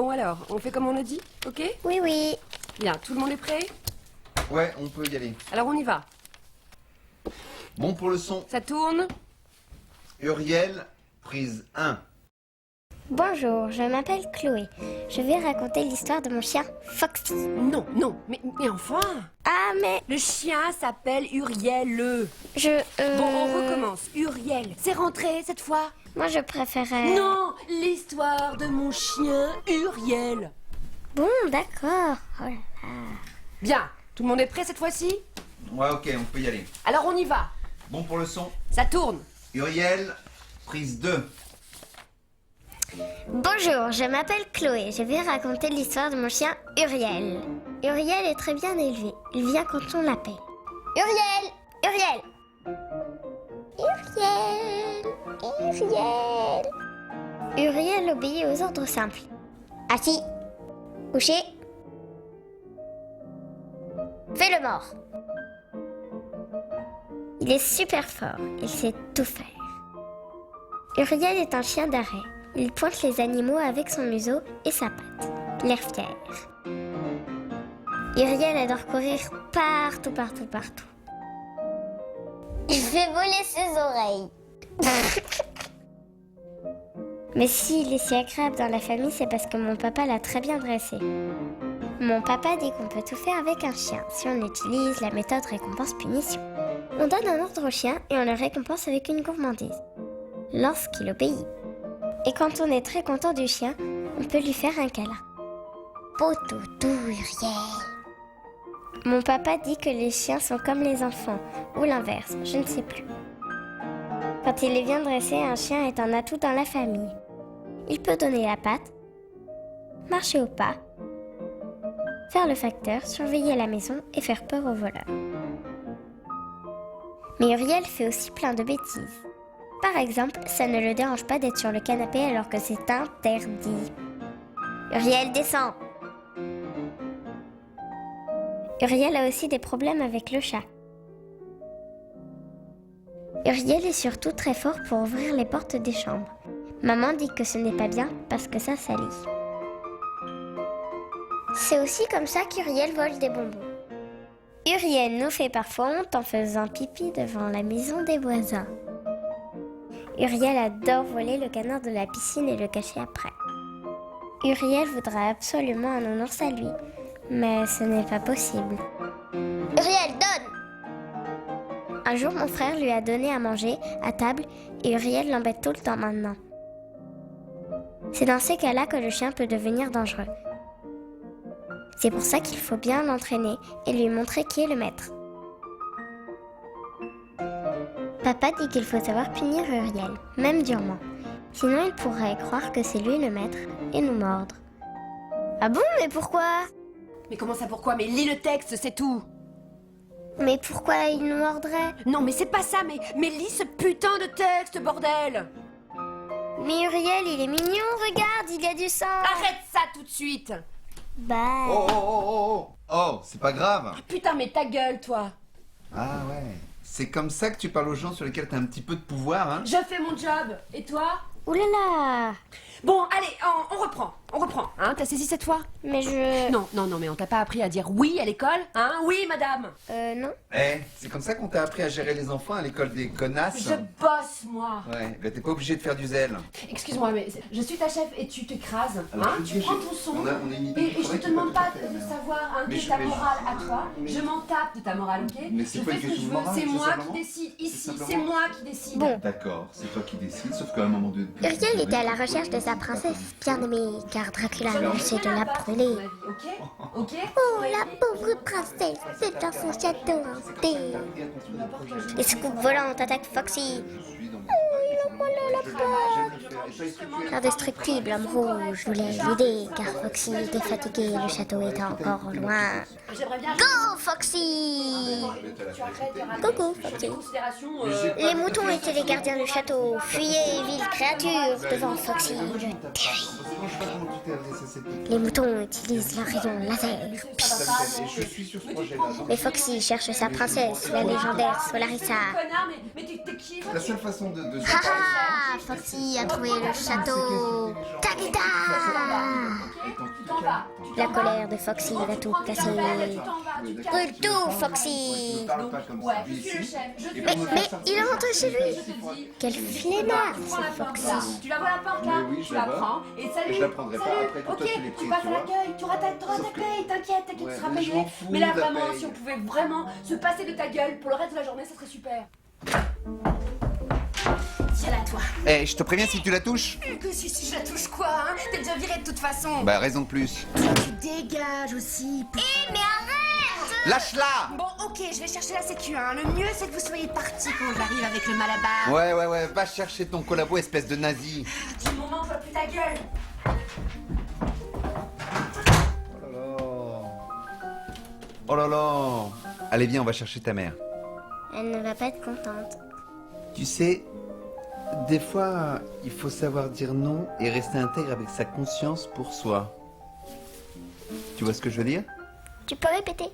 Bon alors, on fait comme on a dit, ok? Oui, oui. Bien, tout le monde est prêt? Ouais, on peut y aller. Alors on y va. Bon pour le son. Ça tourne? Uriel, prise 1. Bonjour, je m'appelle Chloé. Je vais raconter l'histoire de mon chien Foxy. Non, non, mais enfin! Ah, mais Le chien s'appelle Uriel. je... Bon, on recommence. Uriel, c'est rentré cette fois? Moi, je préférais... Non, l'histoire de mon chien Uriel. Bon, d'accord. Oh là là. Bien, tout le monde est prêt cette fois-ci? Ouais, ok, on peut y aller. Alors on y va. Bon pour le son. Ça tourne. Uriel, prise 2. Bonjour, je m'appelle Chloé. Je vais raconter l'histoire de mon chien Uriel. Uriel est très bien élevé. Il vient quand on l'appelle. Uriel! Uriel! Uriel! Uriel! Uriel obéit aux ordres simples. Assis. Couché. Fais le mort. Il est super fort. Il sait tout faire. Uriel est un chien d'arrêt. Il pointe les animaux avec son museau et sa patte. L'air fier. Uriel adore courir partout, partout, partout. Il fait voler ses oreilles. Mais s'il est si agréable dans la famille, c'est parce que mon papa l'a très bien dressé. Mon papa dit qu'on peut tout faire avec un chien si on utilise la méthode récompense-punition. On donne un ordre au chien et on le récompense avec une gourmandise. Lorsqu'il obéit. Et quand on est très content du chien, on peut lui faire un câlin. Potoutou Uriel. Mon papa dit que les chiens sont comme les enfants, ou l'inverse, je ne sais plus. Quand il est bien dressé, un chien est un atout dans la famille. Il peut donner la patte, marcher au pas, faire le facteur, surveiller la maison et faire peur aux voleurs. Mais Uriel fait aussi plein de bêtises. Par exemple, ça ne le dérange pas d'être sur le canapé alors que c'est interdit. Uriel descend. Uriel a aussi des problèmes avec le chat. Uriel est surtout très fort pour ouvrir les portes des chambres. Maman dit que ce n'est pas bien parce que ça salit. C'est aussi comme ça qu'Uriel vole des bonbons. Uriel nous fait parfois honte en faisant pipi devant la maison des voisins. Uriel adore voler le canard de la piscine et le cacher après. Uriel voudrait absolument un nounours à lui, mais ce n'est pas possible. Uriel, donne! Un jour, mon frère lui a donné à manger à table et Uriel l'embête tout le temps maintenant. C'est dans ces cas-là que le chien peut devenir dangereux. C'est pour ça qu'il faut bien l'entraîner et lui montrer qui est le maître. Papa dit qu'il faut savoir punir Uriel, même durement. Sinon, il pourrait croire que c'est lui le maître et nous mordre. Ah bon, mais pourquoi? Mais comment ça pourquoi? Mais lis le texte, c'est tout. Mais pourquoi il nous mordrait? Non, mais c'est pas ça, mais lis ce putain de texte, bordel! Mais Uriel, il est mignon, regarde, il y a du sang. Arrête ça tout de suite! Bah... Oh, oh, oh, oh, oh. Oh, c'est pas grave. Ah, putain, mais ta gueule, toi! Ah ouais. C'est comme ça que tu parles aux gens sur lesquels t'as un petit peu de pouvoir, hein? Je fais mon job, et toi? Ouh là là! Bon, allez, on reprend, hein? T'as saisi cette fois? Mais je... Non, mais on t'a pas appris à dire oui à l'école? Hein? Oui, madame! non. Eh, c'est comme ça qu'on t'a appris à gérer les enfants à l'école des connasses? Je bosse, moi! Ouais, bah t'es pas obligé de faire du zèle. Excuse-moi, mais je suis ta chef et tu t'écrases, Alors, hein? je dis, Tu prends ton son, on a une idée et du je travail te qui est demande pas pas tout à fait de la même. savoir hein, Mais quelle est je- ta mais je- morale à toi. mais- Je m'en tape de ta morale, ok? Mais c'est Je pas fais une ce que je question de veux, morale, c'est c'est moi qui simplement- décide ici, simplement- c'est moi qui décide. Bon. D'accord, c'est toi qui décides, sauf qu'à un moment donné... Uriel était à la recherche de sa princesse bien aimée, car Dracula a lancé de la brûler. Ok? Oh, la pauvre princesse, c'est dans son château hanté. Les secoupes volantes attaquent Foxy. L'indestructible homme rouge voulait l'aider, car Foxy était fatigué, le château était encore loin. J'aimerais bien... Go, Foxy! Coucou, Foxy. Les moutons étaient les gardiens du château. Fuyez, ville créature, devant Foxy, le terrible. Les moutons utilisent leur rayon laser. ça me fait. Et je suis sur ce projet-là. Mais Foxy cherche sa princesse, la légendaire Solarissa. Connard, mais t'es qui? La seule façon de se Haha, Foxy a trouvé le château. Tagita! La colère de Foxy va tout casser. Brûle tout, Foxy! parle pas comme ça. Lui ici. Mais il est rentré chez lui. Quel flemmard, ce Foxy. Tu la vois la porte là? Mais oui, je tu la la vois. prends et salut. Je la prendrai pas salut. après que toi, Ok, tu l'aies prise, tu passes tu à vois. l'accueil, tu auras ta Sauf que- paye, t'inquiète, tu Ouais, seras mais je payé. m'en fous Mais là de la vraiment, paye. si on pouvait vraiment se passer de ta gueule pour le reste de la journée, ça serait super. Tiens là toi. Eh, je te préviens si tu la touches. Que si je la touche quoi, hein? T'es déjà viré de toute façon. Bah, raison de plus. Tu dégages aussi. Mais arrête! Lâche-la! Bon ok, je vais chercher la sécu, hein. Le mieux c'est que vous soyez partis quand j'arrive avec le malabar. Ouais, va chercher ton collabo, espèce de nazi. Du moment que je vois plus ta gueule. Oh là là. Allez, viens, on va chercher ta mère. Elle ne va pas être contente. Tu sais, des fois, il faut savoir dire non et rester intègre avec sa conscience pour soi. Tu vois ce que je veux dire? Tu peux répéter?